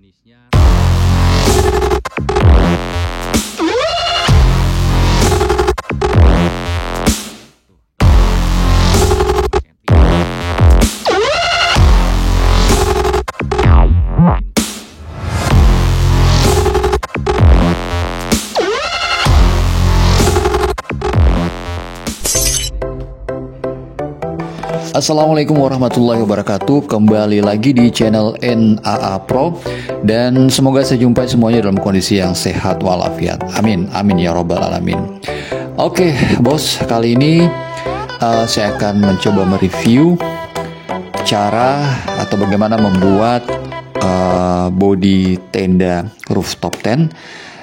jenisnya. Assalamualaikum warahmatullahi wabarakatuh. Kembali lagi di channel NAA Pro, dan semoga saya jumpai semuanya dalam kondisi yang sehat walafiat. Amin, amin ya robbal alamin. Oke bos, kali ini saya akan mencoba mereview cara atau bagaimana membuat bodi tenda rooftop tent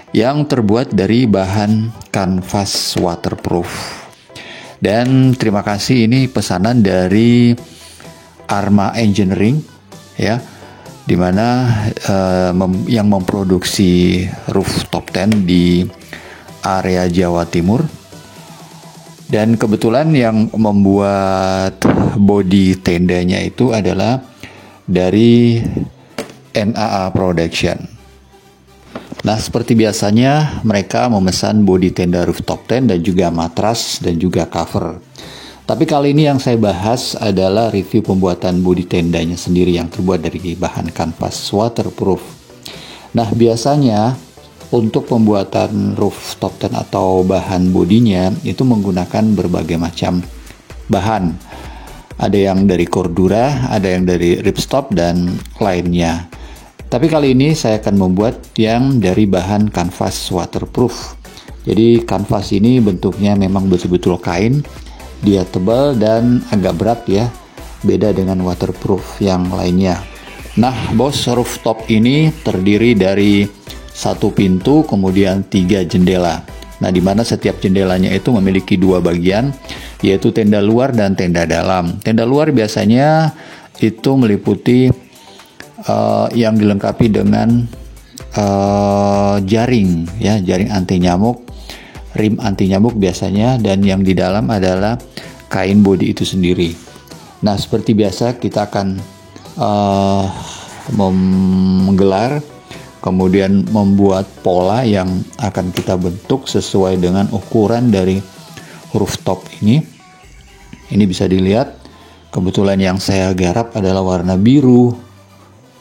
yang terbuat dari bahan kanvas waterproof. Dan terima kasih, ini pesanan dari Arma Engineering ya, dimana yang memproduksi rooftop tent di area Jawa Timur. Dan kebetulan yang membuat bodi tendanya itu adalah dari NAA Production. Nah, seperti biasanya mereka memesan bodi tenda rooftop tent dan juga matras dan juga cover. Tapi kali ini yang saya bahas adalah review pembuatan bodi tendanya sendiri yang terbuat dari bahan kanvas waterproof. Nah, biasanya untuk pembuatan rooftop tent atau bahan bodinya itu menggunakan berbagai macam bahan. Ada yang dari Cordura, ada yang dari ripstop dan lainnya. Tapi kali ini saya akan membuat yang dari bahan kanvas waterproof. Jadi kanvas ini bentuknya memang betul-betul kain, dia tebal dan agak berat ya, beda dengan waterproof yang lainnya. Nah bos, rooftop ini terdiri dari satu pintu, kemudian 3 jendela. Nah, di mana setiap jendelanya itu memiliki 2 bagian, yaitu tenda luar dan tenda dalam. Tenda luar biasanya itu meliputi yang dilengkapi dengan jaring ya, jaring anti nyamuk, rim anti nyamuk biasanya, dan yang di dalam adalah kain bodi itu sendiri. Nah, seperti biasa kita akan menggelar, kemudian membuat pola yang akan kita bentuk sesuai dengan ukuran dari rooftop ini. Ini bisa dilihat, kebetulan yang saya garap adalah warna biru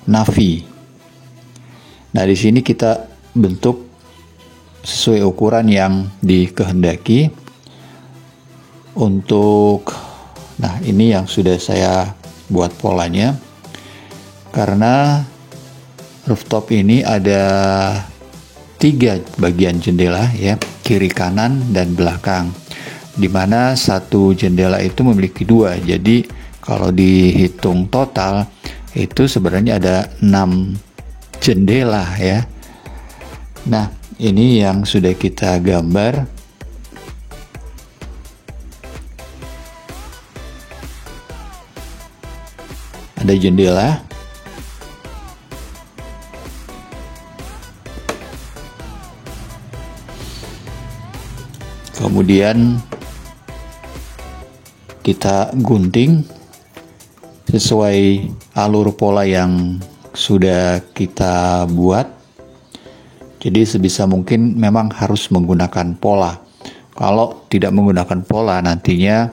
navy. Nah, di sini kita bentuk sesuai ukuran yang dikehendaki. Nah, ini yang sudah saya buat polanya. Karena rooftop ini ada 3 bagian jendela ya, kiri, kanan, dan belakang. Dimana satu jendela itu memiliki 2. Jadi kalau dihitung total itu sebenarnya ada 6 jendela ya. Nah, ini yang sudah kita gambar. Ada jendela. Kemudian kita gunting sesuai alur pola yang sudah kita buat. Jadi sebisa mungkin memang harus menggunakan pola. Kalau tidak menggunakan pola, nantinya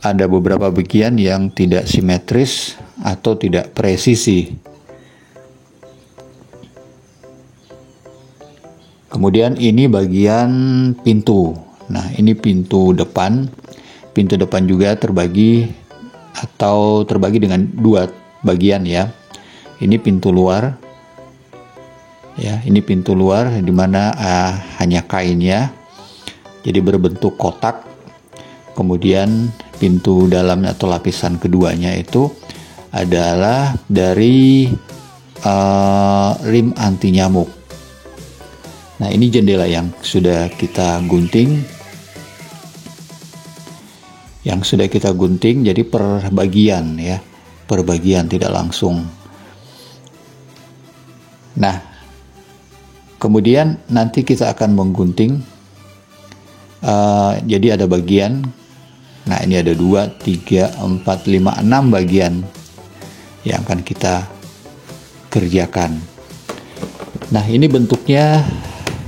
ada beberapa bagian yang tidak simetris atau tidak presisi. Kemudian ini bagian pintu. Nah, ini pintu depan. Pintu depan juga terbagi dengan 2 bagian ya. Ini pintu luar. Ya, ini pintu luar di mana hanya kainnya. Jadi berbentuk kotak. Kemudian pintu dalam atau lapisan keduanya itu adalah dari rim anti nyamuk. Nah, ini jendela yang sudah kita gunting. Jadi per bagian ya, per bagian, tidak langsung. Nah, kemudian nanti kita akan menggunting. Jadi ada bagian. Nah, ini ada 2, 3, 4, 5, 6 bagian yang akan kita dikerjakan. Nah, ini bentuknya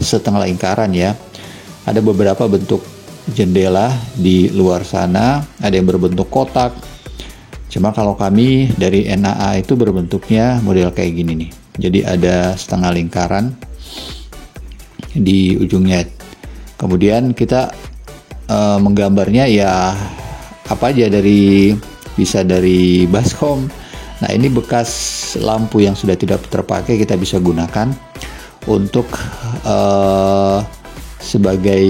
setengah lingkaran ya. Ada beberapa bentuk jendela di luar sana, ada yang berbentuk kotak. Cuma kalau kami dari NAA itu berbentuknya model kayak gini nih. Jadi ada setengah lingkaran di ujungnya. Kemudian kita menggambarnya ya apa aja, bisa dari baskom. Nah, ini bekas lampu yang sudah tidak terpakai, kita bisa gunakan untuk sebagai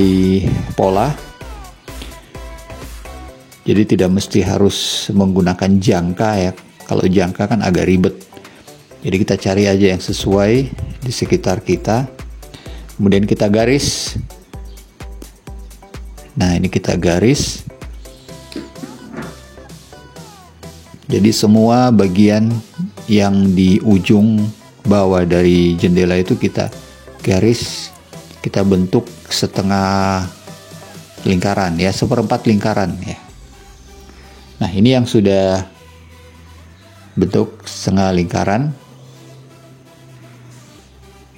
pola. Jadi tidak mesti harus menggunakan jangka ya. Kalau jangka kan agak ribet. Jadi kita cari aja yang sesuai di sekitar kita. Kemudian kita garis. Nah, ini kita garis. Jadi semua bagian yang di ujung bawah dari jendela itu kita garis, kita bentuk setengah lingkaran ya, seperempat lingkaran ya. Nah, ini yang sudah bentuk setengah lingkaran.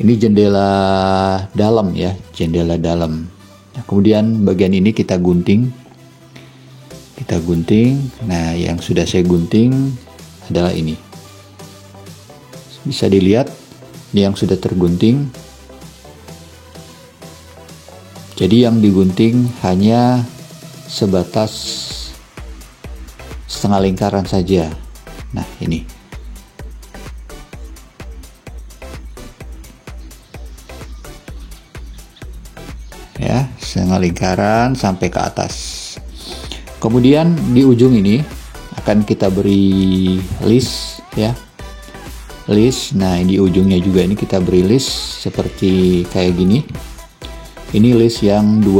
Ini jendela dalam ya, jendela dalam. Nah, kemudian bagian ini kita gunting. Nah, yang sudah saya gunting adalah ini. Bisa dilihat, ini yang sudah tergunting. Jadi yang digunting hanya sebatas setengah lingkaran saja. Nah, ini. Ya, setengah lingkaran sampai ke atas. Kemudian di ujung ini akan kita beri list ya, list. Nah, di ujungnya juga ini kita beri list seperti kayak gini. Ini list yang 2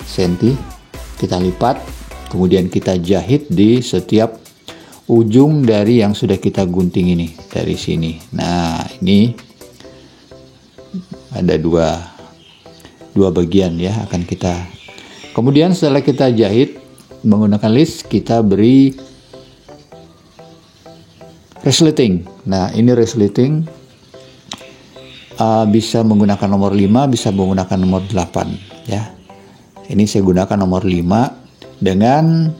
cm, kita lipat, kemudian kita jahit di setiap ujung dari yang sudah kita gunting ini, dari sini. Nah, ini ada dua bagian ya, akan kita. Kemudian setelah kita jahit menggunakan list, kita beri resleting. Nah, ini resleting bisa menggunakan nomor 5, bisa menggunakan nomor 8 ya. Ini saya gunakan nomor 5 dengan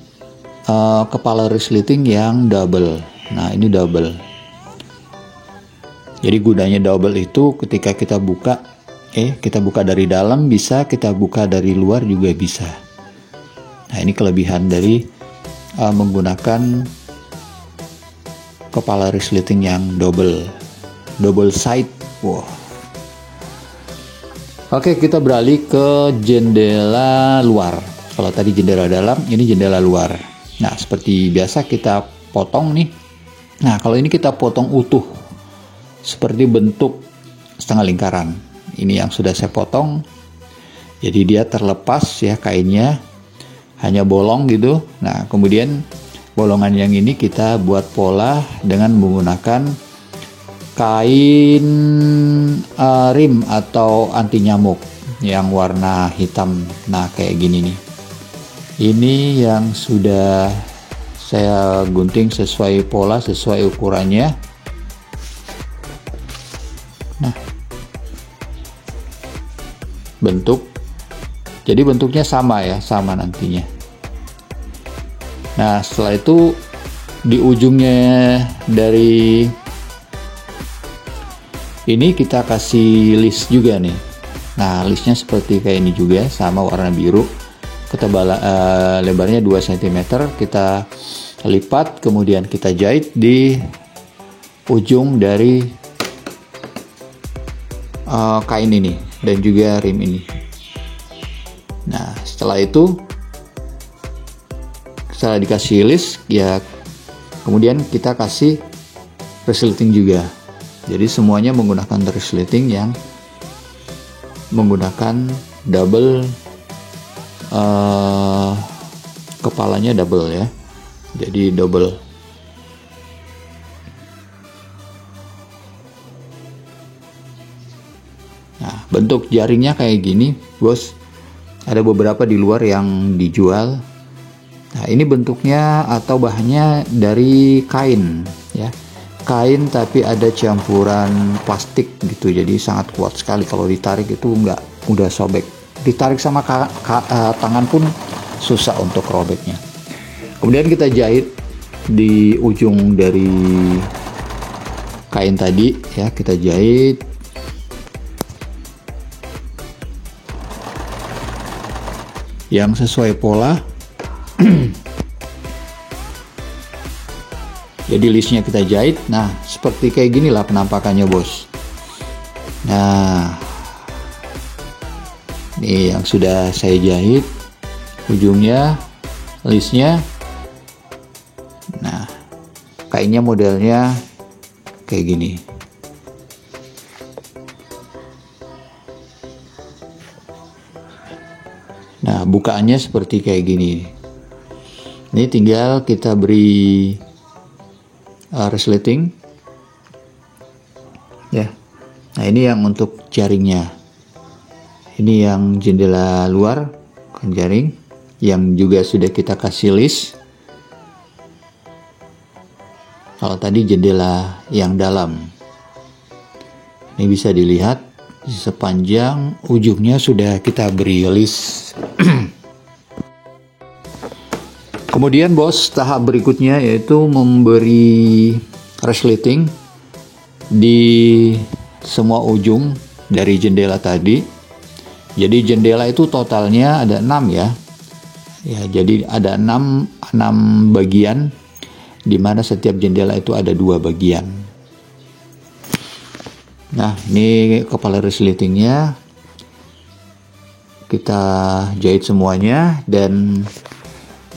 kepala resleting yang double. Nah, ini double. Jadi gunanya double itu ketika kita buka kita buka dari dalam bisa, kita buka dari luar juga bisa. Nah, ini kelebihan dari menggunakan kepala resleting yang double side. Wow. Oke, kita beralih ke jendela luar. Kalau tadi jendela dalam, ini jendela luar. Nah, seperti biasa kita potong nih. Nah, kalau ini kita potong utuh seperti bentuk setengah lingkaran. Ini yang sudah saya potong. Jadi dia terlepas ya kainnya, hanya bolong gitu. Nah, kemudian bolongan yang ini kita buat pola dengan menggunakan kain rim atau anti nyamuk yang warna hitam. Nah, kayak gini nih. Ini yang sudah saya gunting sesuai pola, sesuai ukurannya. Nah, bentuk. Jadi bentuknya sama ya, sama nantinya. Nah, setelah itu di ujungnya dari ini kita kasih list juga nih. Nah, listnya seperti kayak ini juga, sama warna biru. Ketebalan lebarnya 2 cm, kita lipat, kemudian kita jahit di ujung dari kain ini dan juga rim ini. Nah, setelah itu setelah dikasih list ya, kemudian kita kasih resleting juga. Jadi semuanya menggunakan resleting yang menggunakan double, kepalanya double ya. Jadi double. Nah, bentuk jaringnya kayak gini, bos. Ada beberapa di luar yang dijual. Nah, ini bentuknya atau bahannya dari kain ya. kain tapi ada campuran plastik gitu, jadi sangat kuat sekali. Kalau ditarik itu udah sobek, ditarik sama tangan pun susah untuk robeknya. Kemudian kita jahit di ujung dari kain tadi ya, kita jahit yang sesuai pola. Jadi listnya kita jahit. Nah, seperti kayak gini lah penampakannya, bos. Nah, ini yang sudah saya jahit ujungnya, listnya. Nah, kainnya modelnya kayak gini. Nah, bukaannya seperti kayak gini. Ini tinggal kita beri resleting ya. Nah, ini yang untuk jaringnya. Ini yang jendela luar kan jaring, yang juga sudah kita kasih list. Kalau tadi jendela yang dalam, ini bisa dilihat sepanjang ujungnya sudah kita beri list. Kemudian bos, tahap berikutnya yaitu memberi resleting di semua ujung dari jendela tadi. Jadi jendela itu totalnya ada 6 ya. Ya, jadi ada 6 bagian, di mana setiap jendela itu ada 2 bagian. Nah, ini kepala resletingnya kita jahit semuanya, dan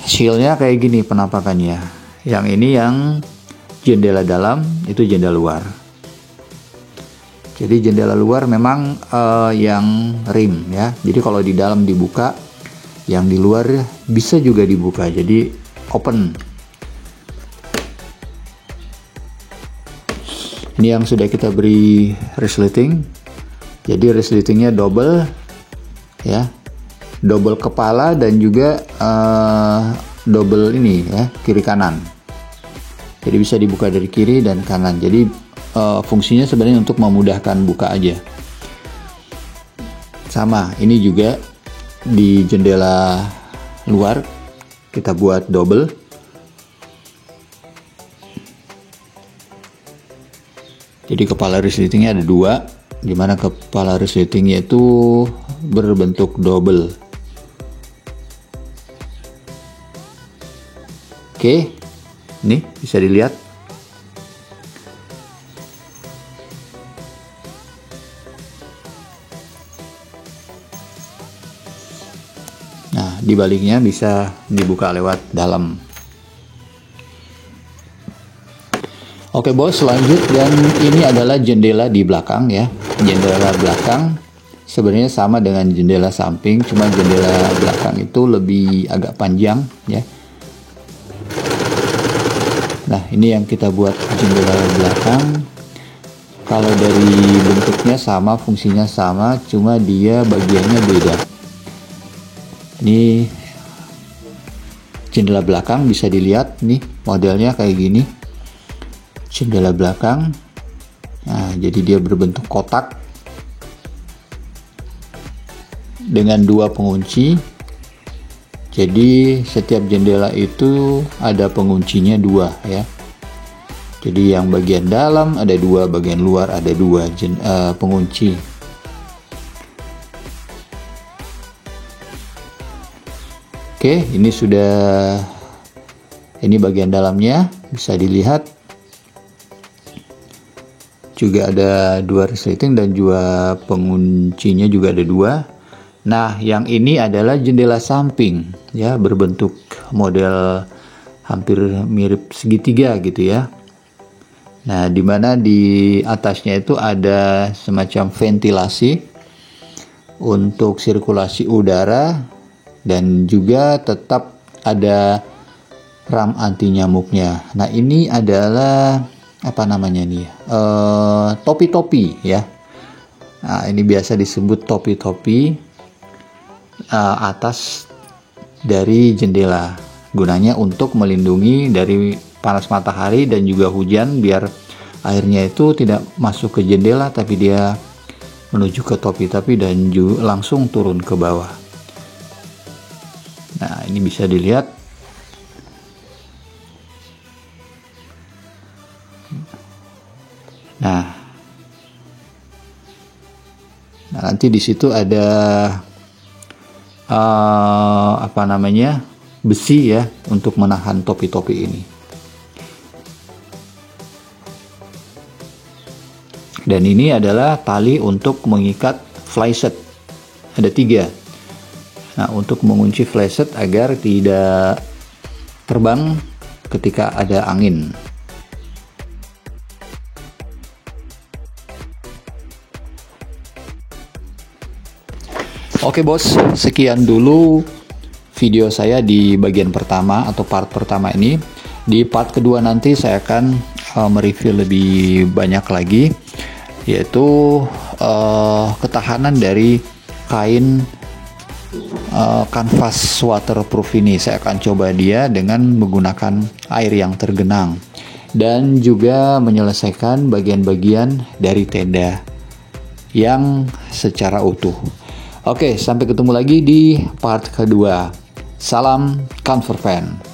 hasilnya kayak gini penampakannya. Yang ini yang jendela dalam, itu jendela luar. Jadi jendela luar memang yang rim ya. Jadi kalau di dalam dibuka, yang di luar bisa juga dibuka. Jadi open. Ini yang sudah kita beri resleting. Jadi resletingnya double ya. Double kepala dan juga double ini ya, kiri kanan. Jadi bisa dibuka dari kiri dan kanan. Jadi fungsinya sebenarnya untuk memudahkan buka aja. Sama, ini juga di jendela luar kita buat double. Jadi kepala resletingnya ada 2, di mana kepala resletingnya itu berbentuk double. Oke, ini bisa dilihat. Nah, di baliknya bisa dibuka lewat dalam. Oke bos, lanjut. Dan ini adalah jendela di belakang ya. Jendela belakang sebenarnya sama dengan jendela samping, cuma jendela belakang itu lebih agak panjang ya. Nah, ini yang kita buat jendela belakang. Kalau dari bentuknya sama, fungsinya sama, cuma dia bagiannya beda. Ini jendela belakang, bisa dilihat nih modelnya kayak gini. Jendela belakang. Nah, jadi dia berbentuk kotak dengan 2 pengunci. Jadi setiap jendela itu ada penguncinya 2 ya. Jadi yang bagian dalam ada 2, bagian luar ada 2 pengunci. Oke, ini sudah, ini bagian dalamnya bisa dilihat. Juga ada 2 resleting dan juga penguncinya juga ada 2. Nah, yang ini adalah jendela samping ya, berbentuk model hampir mirip segitiga gitu ya. Nah, di mana di atasnya itu ada semacam ventilasi untuk sirkulasi udara, dan juga tetap ada ram anti nyamuknya. Nah, ini adalah apa namanya nih? Topi-topi ya. Nah, ini biasa disebut topi-topi atas dari jendela, gunanya untuk melindungi dari panas matahari dan juga hujan, biar airnya itu tidak masuk ke jendela, tapi dia menuju ke topi dan langsung turun ke bawah. Nah, ini bisa dilihat. Nah, nanti di situ ada besi ya untuk menahan topi-topi ini. Dan ini adalah tali untuk mengikat flyset. Ada 3. Nah, untuk mengunci flyset agar tidak terbang ketika ada angin. Oke bos, sekian dulu video saya di bagian pertama atau part pertama ini. Di part kedua nanti saya akan mereview lebih banyak lagi, yaitu ketahanan dari kain kanvas waterproof ini. Saya akan coba dia dengan menggunakan air yang tergenang, dan juga menyelesaikan bagian-bagian dari tenda yang secara utuh. Oke, sampai ketemu lagi di part kedua. Salam Comfort Fan.